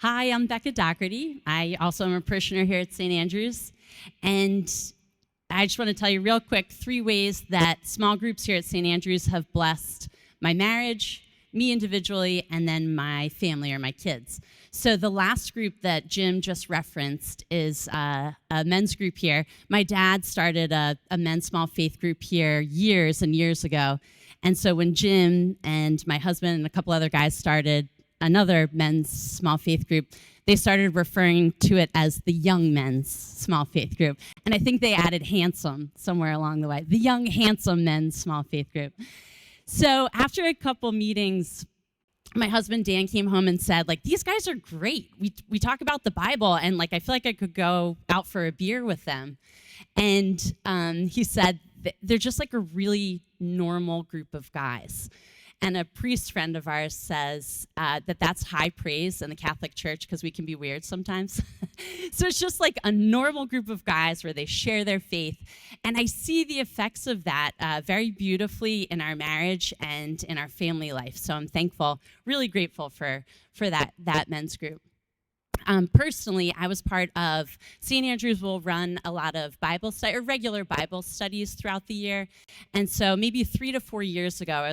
Hi, I'm Becca Dougherty. I also am a parishioner here at St. Andrews. And I just want to tell you real quick 3 ways that small groups here at St. Andrews have blessed my marriage, me individually, and then my family or my kids. So the last group that Jim just referenced is a men's group here. My dad started a men's small faith group here years and years ago. And so when Jim and my husband and a couple other guys started another men's small faith group, they started referring to it as the young men's small faith group. And I think they added handsome somewhere along the way, the young, handsome men's small faith group. So after a couple meetings, my husband Dan came home and said, these guys are great. We talk about the Bible, and I feel like I could go out for a beer with them. And he said they're just a really normal group of guys. And a priest friend of ours says that's high praise in the Catholic Church because we can be weird sometimes. So it's just a normal group of guys where they share their faith. And I see the effects of that very beautifully in our marriage and in our family life. So I'm thankful, really grateful for that men's group. Personally, I was part of St. Andrews will run a lot of regular Bible studies throughout the year. And so maybe 3 to 4 years ago,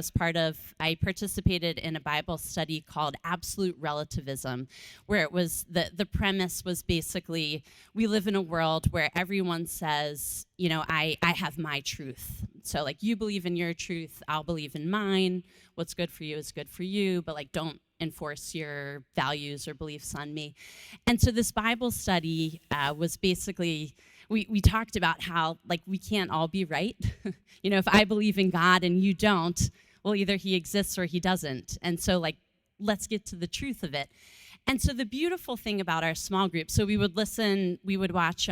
I participated in a Bible study called Absolute Relativism, where it was the premise was basically we live in a world where everyone says, I have my truth. So you believe in your truth, I'll believe in mine. What's good for you is good for you, but don't enforce your values or beliefs on me. And so this Bible study was basically, we talked about how we can't all be right. If I believe in God and you don't, well, either he exists or he doesn't. And so let's get to the truth of it. And so the beautiful thing about our small group, so we would watch,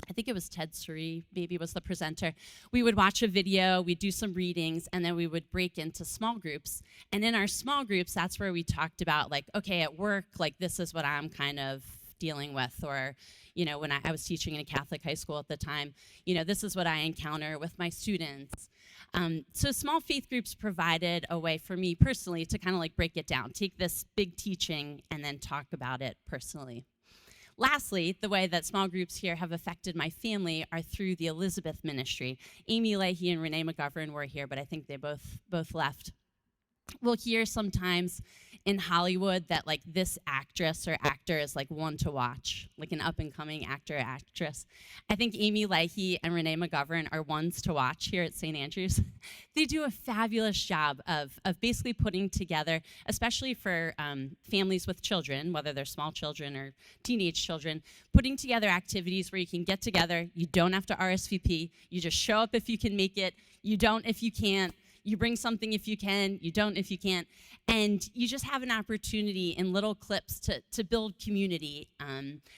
I think it was Ted Suri, maybe was the presenter. We would watch a video, we'd do some readings, and then we would break into small groups. And in our small groups, that's where we talked about, okay, at work, this is what I'm kind of dealing with. Or, when I was teaching in a Catholic high school at the time, this is what I encounter with my students. So small faith groups provided a way for me personally to kind of break it down, take this big teaching, and then talk about it personally. Lastly, the way that small groups here have affected my family are through the Elizabeth ministry. Amy Leahy and Renee McGovern were here, but I think they both left. We'll hear sometimes in Hollywood that this actress or actor is one to watch, an up-and-coming actor or actress. I think Amy Leahy and Renee McGovern are ones to watch here at St. Andrews. They do a fabulous job of basically putting together, especially for families with children, whether they're small children or teenage children, putting together activities where you can get together. You don't have to RSVP. You just show up if you can make it. You don't if you can't. You bring something if you can, you don't if you can't, and you just have an opportunity in little clips to build community.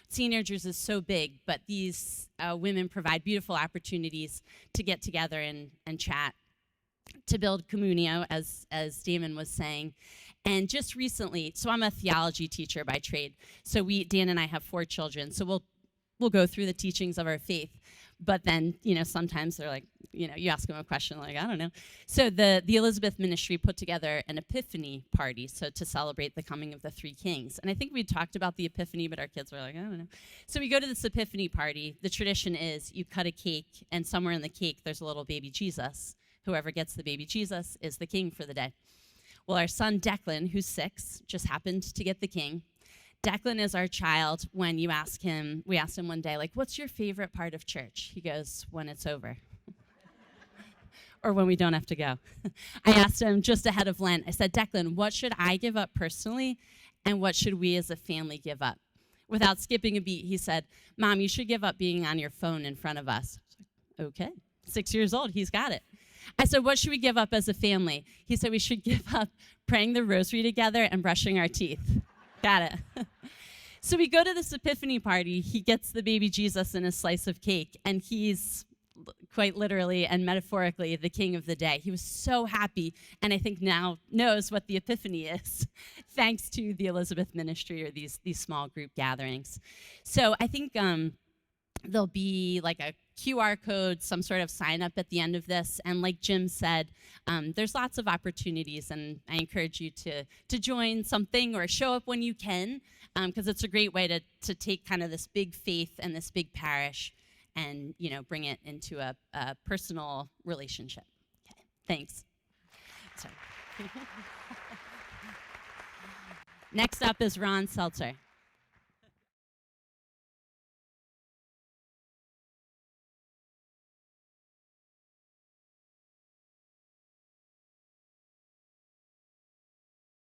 St. Andrews is so big, but these women provide beautiful opportunities to get together and chat, to build communio, as Damon was saying. And just recently, so I'm a theology teacher by trade, so Dan and I have 4 children, so we'll go through the teachings of our faith. But then, sometimes they're you ask them a question, I don't know. So the Elizabeth ministry put together an Epiphany party, so to celebrate the coming of the 3 kings. And I think we talked about the Epiphany, but our kids were I don't know. So we go to this Epiphany party. The tradition is you cut a cake, and somewhere in the cake, there's a little baby Jesus. Whoever gets the baby Jesus is the king for the day. Well, our son Declan, who's 6, just happened to get the king. Declan is our child. When we asked him one day, what's your favorite part of church? He goes, when it's over. Or when we don't have to go. I asked him just ahead of Lent, I said, Declan, what should I give up personally, and what should we as a family give up? Without skipping a beat, he said, Mom, you should give up being on your phone in front of us. Okay, 6 years old, he's got it. I said, what should we give up as a family? He said, we should give up praying the rosary together and brushing our teeth. Got it. So we go to this Epiphany party. He gets the baby Jesus in a slice of cake, and he's quite literally and metaphorically the king of the day. He was so happy, and I think now knows what the Epiphany is, thanks to the Elizabeth ministry or these small group gatherings. So I think there'll be like a QR code, some sort of sign up at the end of this. And like Jim said, there's lots of opportunities, and I encourage you to join something or show up when you can, because it's a great way to take kind of this big faith and this big parish and, bring it into a personal relationship. Okay, thanks. Sorry. Next up is Ron Seltzer.